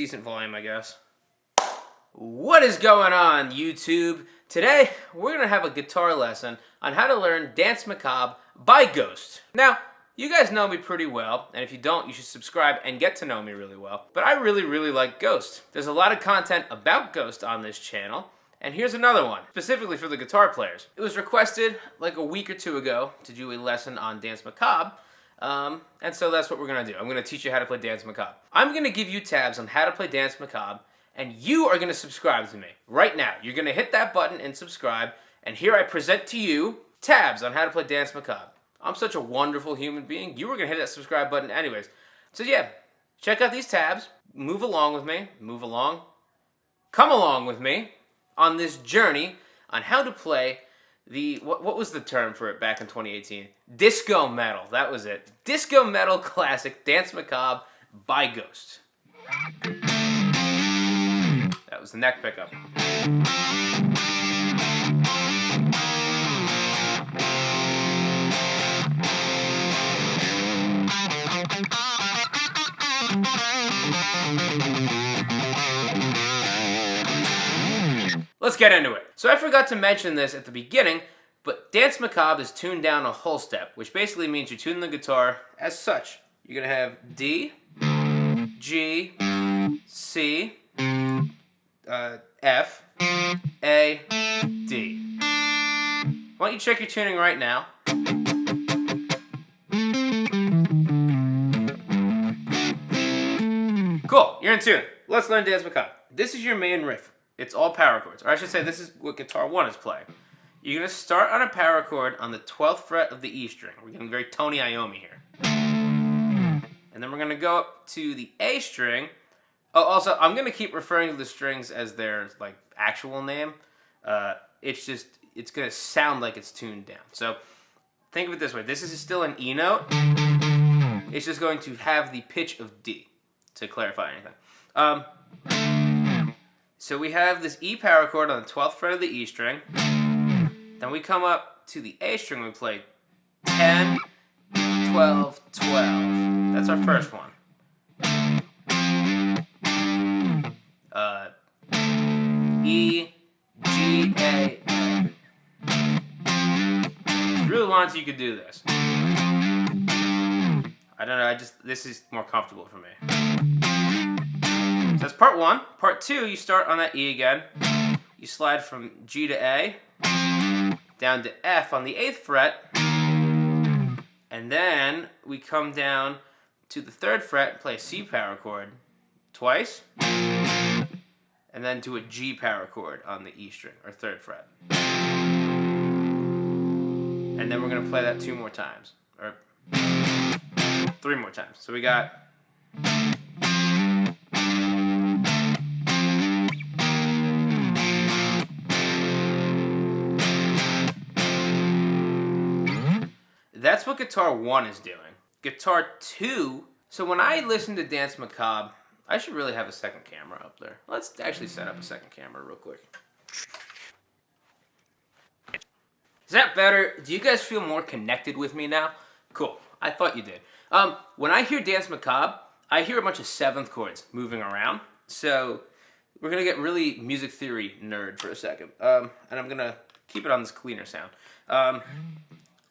decent volume, I guess. What is going on, YouTube? Today, we're going to have a guitar lesson on how to learn Dance Macabre by Ghost. Now, you guys know me pretty well, and if you don't, you should subscribe and get to know me really well. But I really like Ghost. There's a lot of content about Ghost on this channel, and here's another one, specifically for the guitar players. It was requested like a week or two ago to do a lesson on Dance Macabre, and so that's what we're going to do. I'm going to teach you how to play Dance Macabre. I'm going to give you tabs on how to play Dance Macabre, and you are going to subscribe to me right now. You're going to hit that button and subscribe, and here I present to you tabs on how to play Dance Macabre. I'm such a wonderful human being. You were going to hit that subscribe button anyways. So yeah, check out these tabs. Move along with me. Move along. Come along with me on this journey on how to play the, what was the term for it back in 2018? Disco metal. That was it. Disco metal classic Dance Macabre by Ghost. That was the neck pickup. Let's get into it. So I forgot to mention this at the beginning, but Dance Macabre is tuned down a whole step, which basically means you're tuning the guitar as such. You're going to have D, G, C, F, A, D. Why don't you check your tuning right now? Cool, you're in tune. Let's learn Dance Macabre. This is your main riff. It's all power chords. Or I should say this is what guitar 1 is playing. You're going to start on a power chord on the 12th fret of the E string. We're getting very Tony Iommi here. And then we're going to go up to the A string. Oh, also, I'm going to keep referring to the strings as their like actual name. It's going to sound like it's tuned down. So think of it this way. This is still an E note. It's just going to have the pitch of D, to clarify anything. So we have this E power chord on the 12th fret of the E string. Then we come up to the A string. We play 10, 12, 12. That's our first one. E, G, A, A. If you really wanted to, you could do this. I don't know, this is more comfortable for me. So that's part 1. Part 2, you start on that E again. You slide from G to A, down to F on the 8th fret, and then we come down to the 3rd fret and play a C power chord twice, and then to a G power chord on the E string, or 3rd fret. And then we're going to play that 2 more times, or 3 more times. So we got... That's what guitar 1 is doing. Guitar 2, so when I listen to Dance Macabre, I should really have a second camera up there. Let's actually set up a second camera real quick. Is that better? Do you guys feel more connected with me now? Cool. I thought you did. When I hear Dance Macabre, I hear a bunch of 7th chords moving around. So we're going to get really music theory nerd for a second. And I'm going to keep it on this cleaner sound.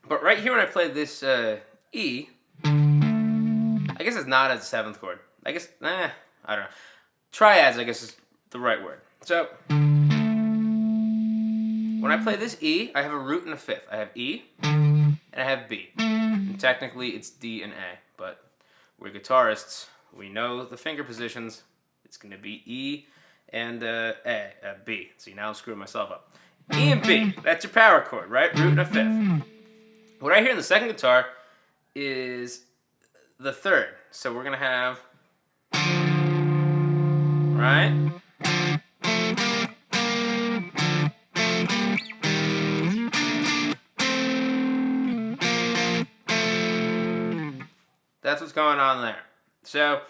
But right here when I play this E, I guess it's not a 7th chord. I guess, I don't know. Triads, I guess, is the right word. So, when I play this E, I have a root and a 5th. I have E, and I have B. And technically, it's D and A, but we're guitarists. We know the finger positions. It's going to be E and B. See, now I'm screwing myself up. E and B, that's your power chord, right? Root and a 5th. What I hear in the second guitar is the 3rd. So we're going to have, right? That's what's going on there. So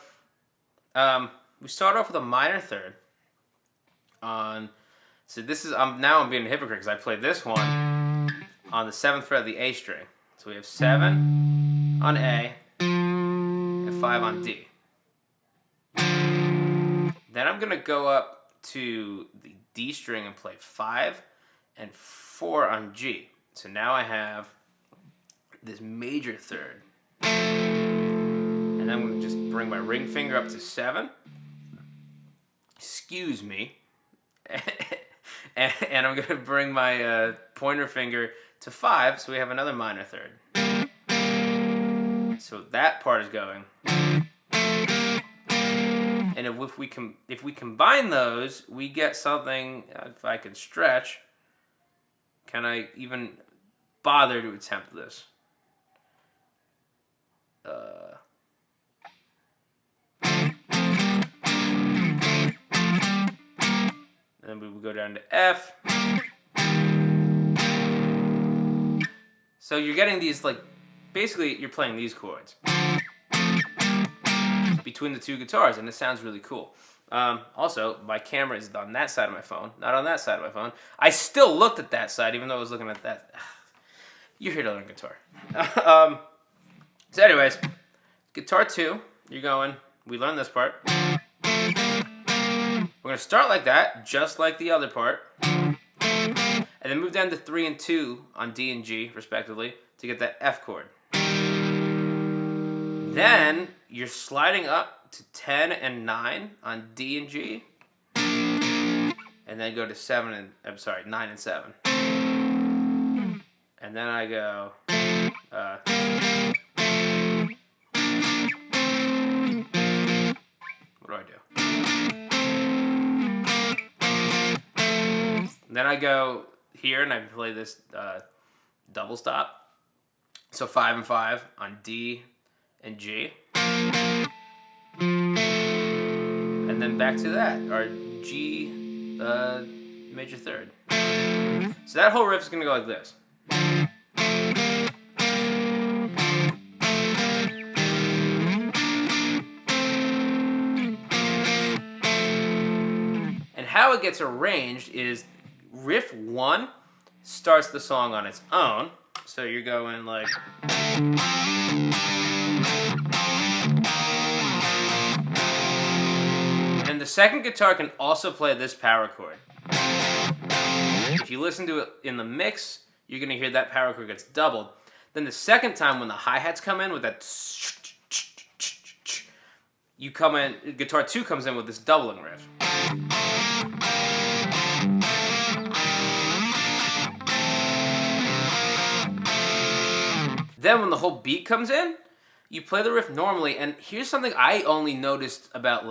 we start off with a minor 3rd on, so this is, now I'm being a hypocrite because I played this one on the 7th fret of the A string. So we have 7 on A and 5 on D. Then I'm gonna go up to the D string and play 5 and 4 on G. So now I have this major third. And I'm gonna just bring my ring finger up to 7. Excuse me. And I'm gonna bring my pointer finger to 5, so we have another minor third. So that part is going. And if we combine those, we get something. If I can stretch, can I even bother to attempt this? And then we will go down to F. So you're getting these, like, basically you're playing these chords between the two guitars, and it sounds really cool. Also, my camera is on that side of my phone, not on that side of my phone. I still looked at that side, even though I was looking at that. You're here to learn guitar. So anyways, guitar 2, you're going, we learned this part. We're going to start like that, just like the other part. And then move down to 3 and 2 on D and G, respectively, to get that F chord. Then you're sliding up to 10 and 9 on D and G. And then go to 9 and 7. And then I go... what do I do? And then I go here and I play this double stop. So 5 and 5 on D and G. And then back to that, our G major third. So that whole riff is going to go like this. And how it gets arranged is riff 1 starts the song on its own. So you're going like... And the second guitar can also play this power chord. If you listen to it in the mix, you're going to hear that power chord gets doubled. Then the second time when the hi-hats come in with that... you come in, guitar 2 comes in with this doubling riff. Then when the whole beat comes in, you play the riff normally, and here's something I only noticed about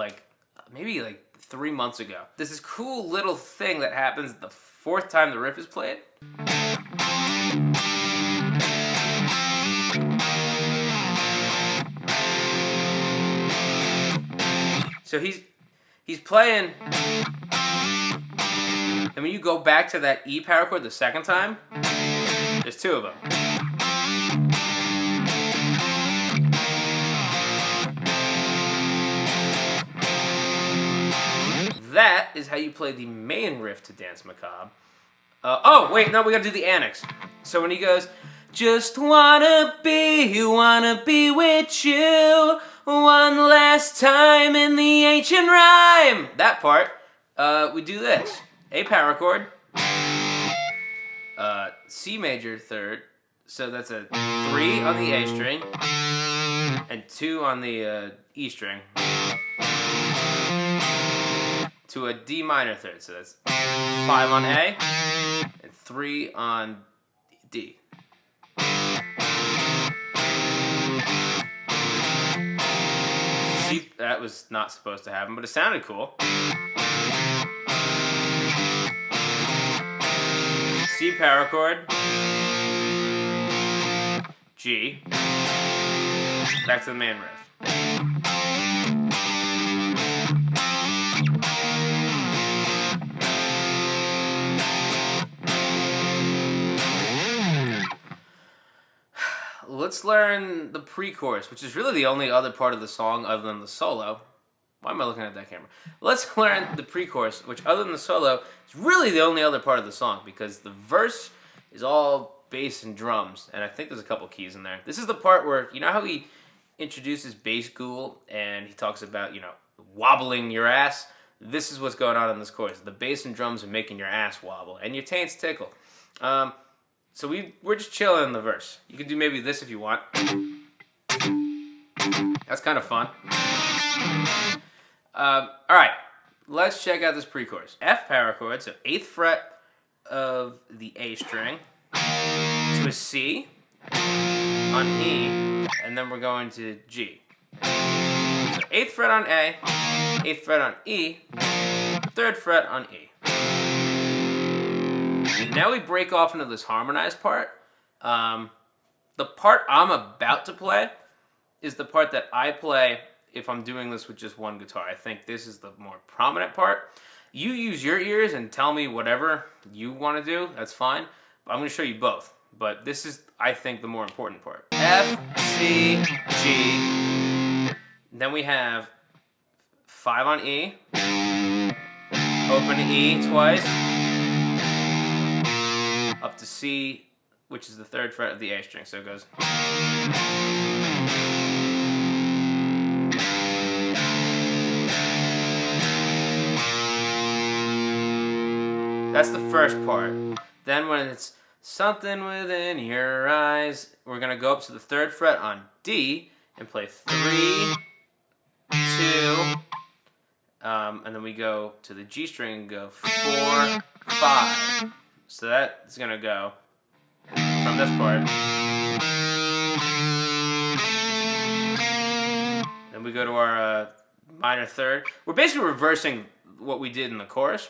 maybe 3 months ago. There's this cool little thing that happens the 4th time the riff is played. So he's playing, and when you go back to that E power chord the second time, there's 2 of them. That is how you play the main riff to Dance Macabre. Oh, wait, no, we gotta do the annex. So when he goes, just wanna be with you one last time in the ancient rhyme. That part, we do this. A power chord, C major third, so that's a 3 on the A string, and 2 on the E string, to a D minor third, so that's 5 on A, and 3 on D. See, that was not supposed to happen, but it sounded cool. C power chord, G, back to the main riff. Let's learn the pre-chorus, which is really the only other part of the song other than the solo. Why am I looking at that camera? Let's learn the pre-chorus, which other than the solo, is really the only other part of the song, because the verse is all bass and drums, and I think there's a couple keys in there. This is the part where, you know how he introduces bass ghoul, and he talks about, wobbling your ass? this is what's going on in this chorus. The bass and drums are making your ass wobble and your taints tickle. So we're just chilling in the verse. You can do maybe this if you want. That's kind of fun. All right, let's check out this pre-chorus. F power chord, so 8th fret of the A string to a C on E, and then we're going to G. So 8th fret on A, 8th fret on E, 3rd fret on E. Now we break off into this harmonized part. The part I'm about to play is the part that I play if I'm doing this with just one guitar. I think this is the more prominent part. You use your ears and tell me whatever you want to do. That's fine. But I'm going to show you both. But this is, I think, the more important part. F, C, G. Then we have 5 on E. Open to E twice. Up to C, which is the 3rd fret of the A string. So it goes. That's the first part. Then when it's something within your eyes, we're going to go up to the 3rd fret on D and play 3, 2, and then we go to the G string and go 4, 5. So that's going to go from this part. Then we go to our minor 3rd. We're basically reversing what we did in the chorus.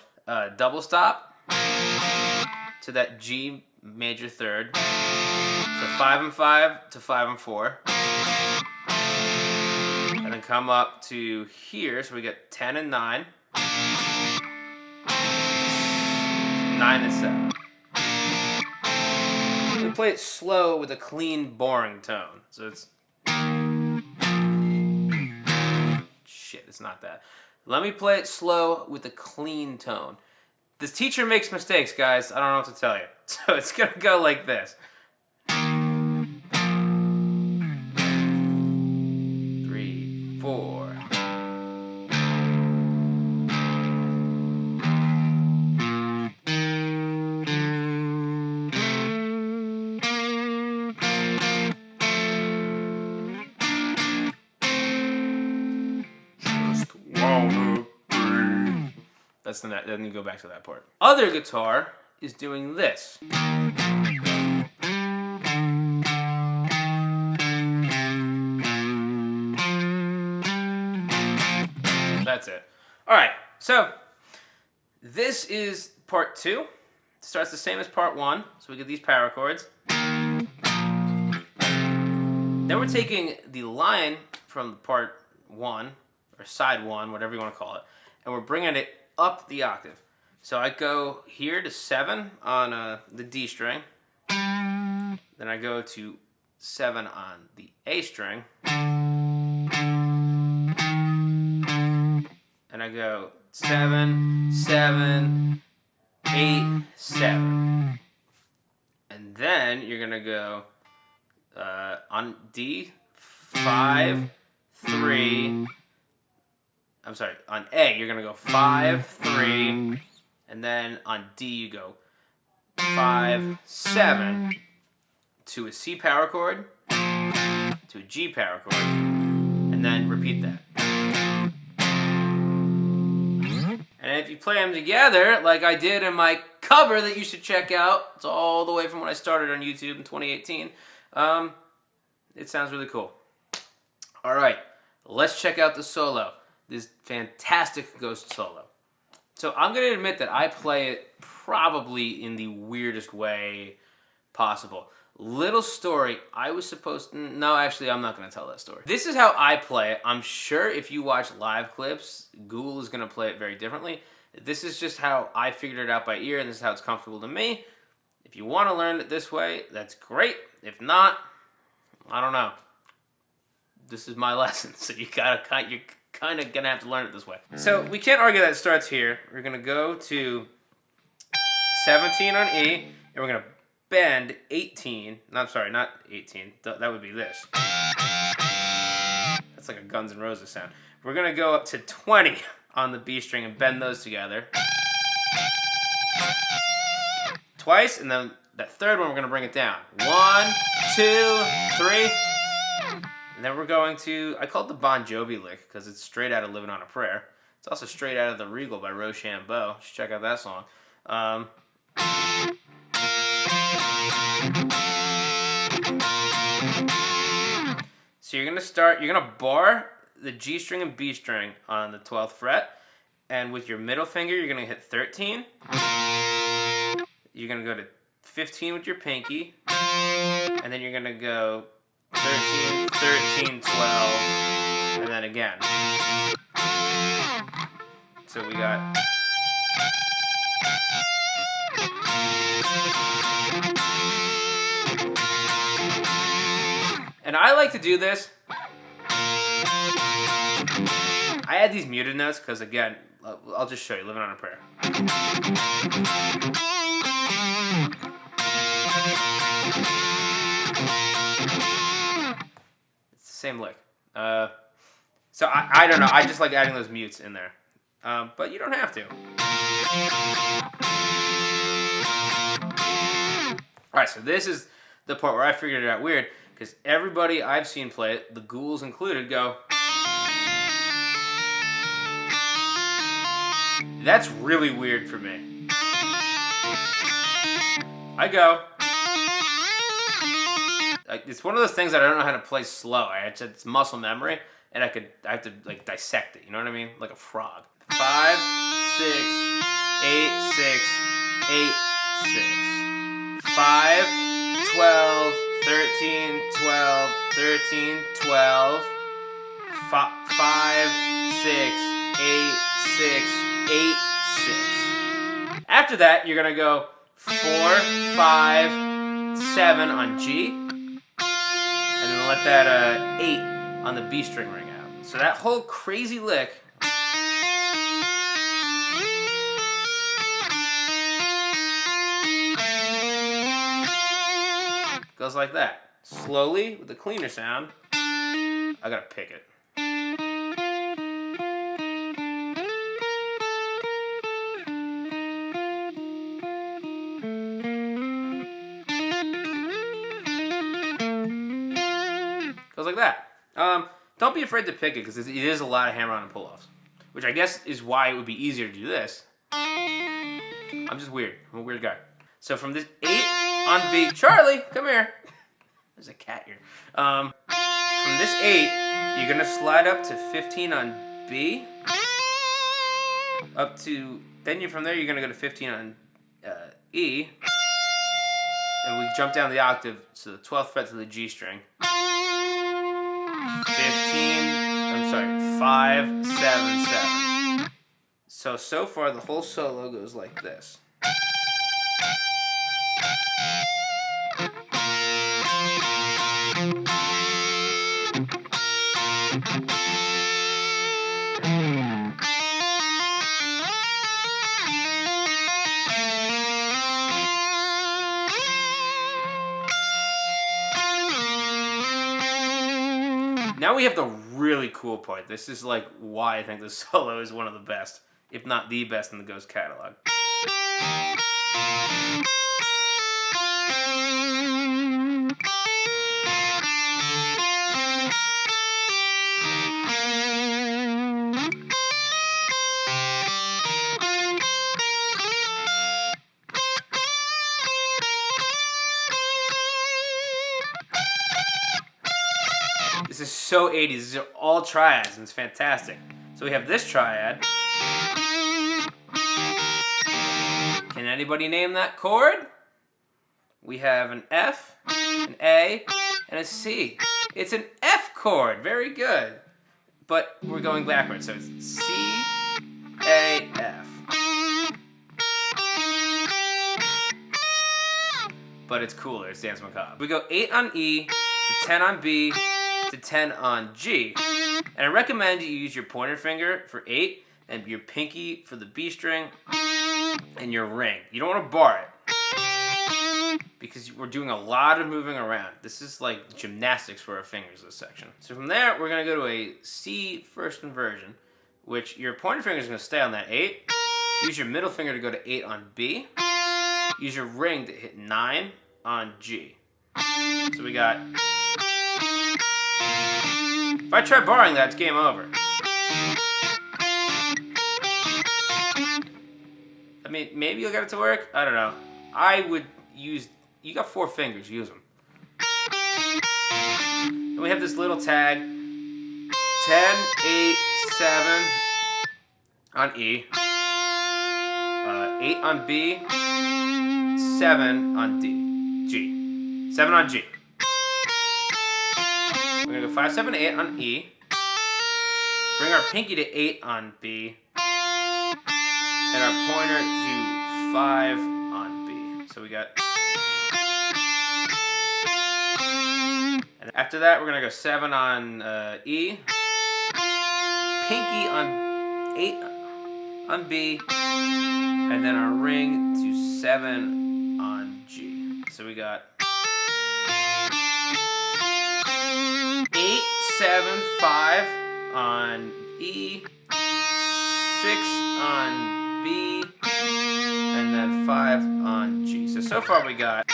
Double stop to that G major 3rd. So 5 and 5 to 5 and 4. And then come up to here, so we get 10 and 9. 9 and 7. We play it slow with a clean, boring tone. So it's... Shit, it's not that. Let me play it slow with a clean tone. This teacher makes mistakes, guys. I don't know what to tell you. So it's going to go like this. 3, 4. Then you go back to that part. Other guitar is doing this. That's it. All right, so this is part 2. It starts the same as part 1, so we get these power chords. Then we're taking the line from part 1, or side 1, whatever you want to call it, and we're bringing it up the octave. So I go here to 7 on the D string. Then I go to 7 on the A string. And I go 7, 7, 8, 7. And then you're going to go on D, 5, 3. I'm sorry, on A, you're going to go 5, 3, and then on D, you go 5, 7, to a C power chord, to a G power chord, and then repeat that. And if you play them together, like I did in my cover that you should check out, it's all the way from when I started on YouTube in 2018, it sounds really cool. All right, let's check out the solo. This fantastic Ghost solo. So I'm going to admit that I play it probably in the weirdest way possible. Little story, I was supposed to... No, actually, I'm not going to tell that story. This is how I play it. I'm sure if you watch live clips, Google is going to play it very differently. This is just how I figured it out by ear, and this is how it's comfortable to me. If you want to learn it this way, that's great. If not, I don't know. This is my lesson, so you're kind of gonna have to learn it this way. So we can't argue that it starts here. We're gonna go to 17 on E, and we're gonna bend 18. No, I'm sorry, not 18. That would be this. That's like a Guns N' Roses sound. We're gonna go up to 20 on the B string and bend those together. Twice, and then that third one we're going to bring it down. 1, 2, 3. And then we're going to, I call it the Bon Jovi lick because it's straight out of Living on a Prayer. It's also straight out of The Regal by Rochambeau. You should check out that song. So you're going to bar the G string and B string on the 12th fret. And with your middle finger, you're going to hit 13. You're going to go to 15 with your pinky. And then you're going to go 13, 13, 12, and then again. So we got... And I like to do this. I add these muted notes because, again, I'll just show you, Living on a Prayer. Same lick. So I don't know. I just like adding those mutes in there. But you don't have to. Alright, so this is the part where I figured it out weird. Because everybody I've seen play it, the ghouls included, go... That's really weird for me. I go... It's one of those things that I don't know how to play slow. It's muscle memory, and I have to like dissect it. You know what I mean? Like a frog. 5, 6, 8, 6, 8, 6. 5, 12, 13, 12, 13, 12. 5, 6, 8, 6, 8, 6. After that, you're gonna go 4, 5, 7 on G. And then let that 8 on the B string ring out. So that whole crazy lick goes like that. Slowly, with the cleaner sound, I gotta pick it. Goes like that. Don't be afraid to pick it because it is a lot of hammer-on and pull-offs, which I guess is why it would be easier to do this. I'm just weird. I'm a weird guy. So from this 8 on B, Charlie, come here. There's a cat here. From this 8, you're gonna slide up to 15 on B. Then from there you're gonna go to 15 on E. And we jump down the octave, so the 12th fret to the G string. 5, 7, 7. So far the whole solo goes like this. Now we have the really cool part. This is like why I think this solo is one of the best, if not the best in the Ghost catalog. This is so 80s. These are all triads, and it's fantastic. So we have this triad. Can anybody name that chord? We have an F, an A, and a C. It's an F chord. Very good. But we're going backwards, so it's C, A, F. But it's cooler. It's Dance Macabre. We go 8 on E, to 10 on B, to 10 on G. And I recommend you use your pointer finger for 8 and your pinky for the B string and your ring. You don't want to bar it because we're doing a lot of moving around. This is like gymnastics for our fingers, this section. So from there, we're going to go to a C first inversion. which your pointer finger is going to stay on that 8. Use your middle finger to go to 8 on B. Use your ring to hit 9 on G. So we got... If I try barring that, it's game over. I mean, maybe you'll get it to work. I don't know. I would use... You got 4 fingers. Use them. And we have this little tag. 10, 8, 7 on E. 8 on B. 7 on D. G. 7 on G. We're going to go 5, 7, 8 on E. Bring our pinky to 8 on B. And our pointer to 5 on B. So we got... And after that, we're going to go 7 on E. Pinky on 8 on B. And then our ring to 7 on G. So we got 8, 7, 5 on E. 6 on B. And then 5 on G. So far we got...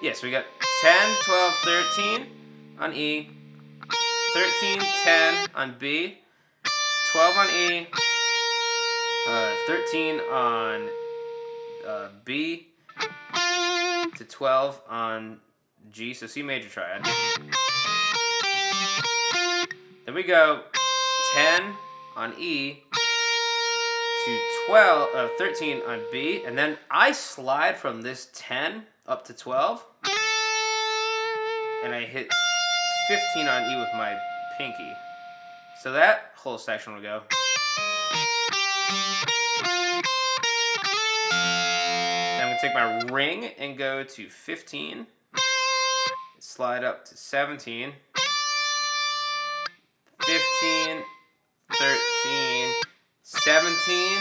Yes, we got 10, 12, 13 on E, 13, 10 on B, 12 on E, 13 on B, to 12 on G, so C major triad. Then we go 10 on E, to 13 on B, and then I slide from this 10 up to 12, and I hit 15 on E with my pinky. So that whole section will go. Then I'm going to take my ring and go to 15, slide up to 17, 15, 13, 17,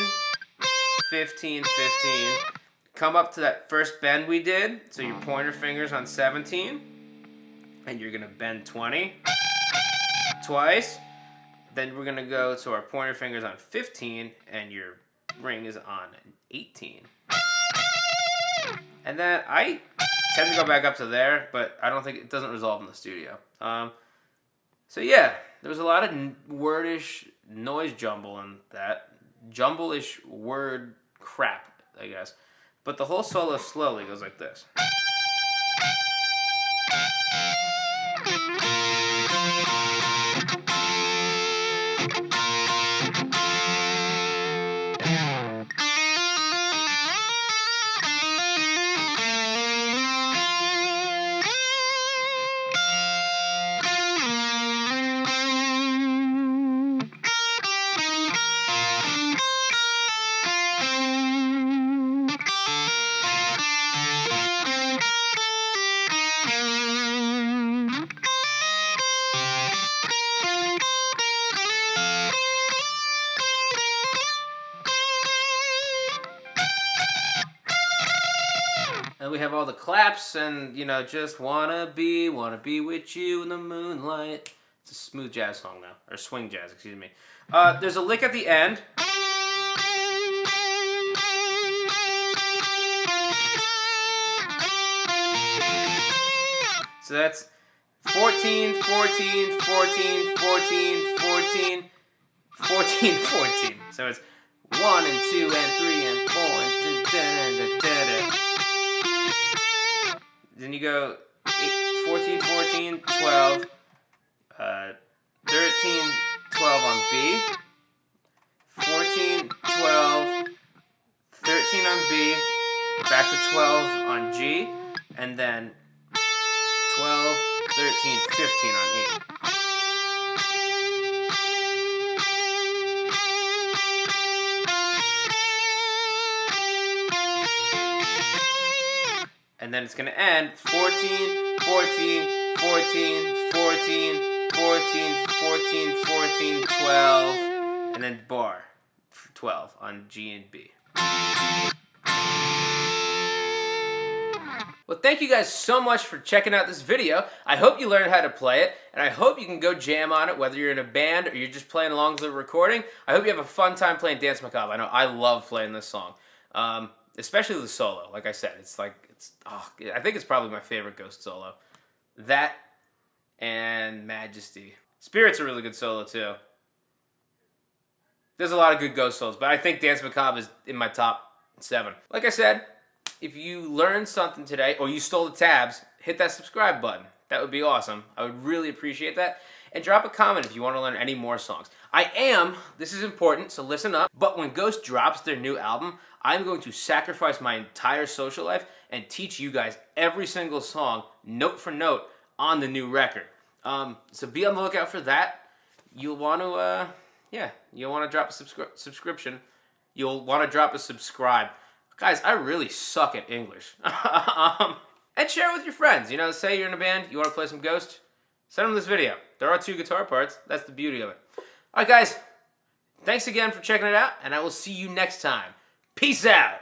15, 15. Come up to that first bend we did, so your pointer finger's on 17, and you're going to bend 20 twice. Then we're going to go to our pointer fingers on 15, and your ring is on 18. And then I tend to go back up to there, but I don't think it doesn't resolve in the studio. So yeah, there was a lot of wordish noise jumble in that. Jumble-ish word crap, I guess. But the whole solo slowly goes like this. And we have all the claps and, you know, just wanna be with you in the moonlight. It's a smooth jazz song now, or swing jazz, excuse me. There's a lick at the end. So that's 14, 14, 14, 14, 14, 14, 14. So it's 1 and 2 and 3 and 4 and da da da da. Then you go 14, 14, 12, 13, 12 on B, 14, 12, 13 on B, back to 12 on G, and then 12, 13, 15 on E. And then it's going to end 14, 14, 14, 14, 14, 14, 14, 12, and then bar. 12 on G and B. Well, thank you guys so much for checking out this video. I hope you learned how to play it, and I hope you can go jam on it, whether you're in a band or you're just playing along with the recording. I hope you have a fun time playing Dance Macabre. I know I love playing this song, especially the solo. Like I said, I think it's probably my favorite Ghost solo. That and Majesty. Spirit's a really good solo too. There's a lot of good Ghost solos, but I think Dance Macabre is in my top 7. Like I said, if you learned something today, or you stole the tabs, hit that subscribe button. That would be awesome. I would really appreciate that. And drop a comment if you want to learn any more songs. This is important, so listen up, but when Ghost drops their new album, I'm going to sacrifice my entire social life and teach you guys every single song, note for note, on the new record. So be on the lookout for that. You'll want to, you'll want to drop a subscription. You'll want to drop a subscribe. Guys, I really suck at English. And share it with your friends. You know, say you're in a band, you want to play some Ghost, send them this video. There are 2 guitar parts. That's the beauty of it. All right, guys. Thanks again for checking it out, and I will see you next time. Peace out.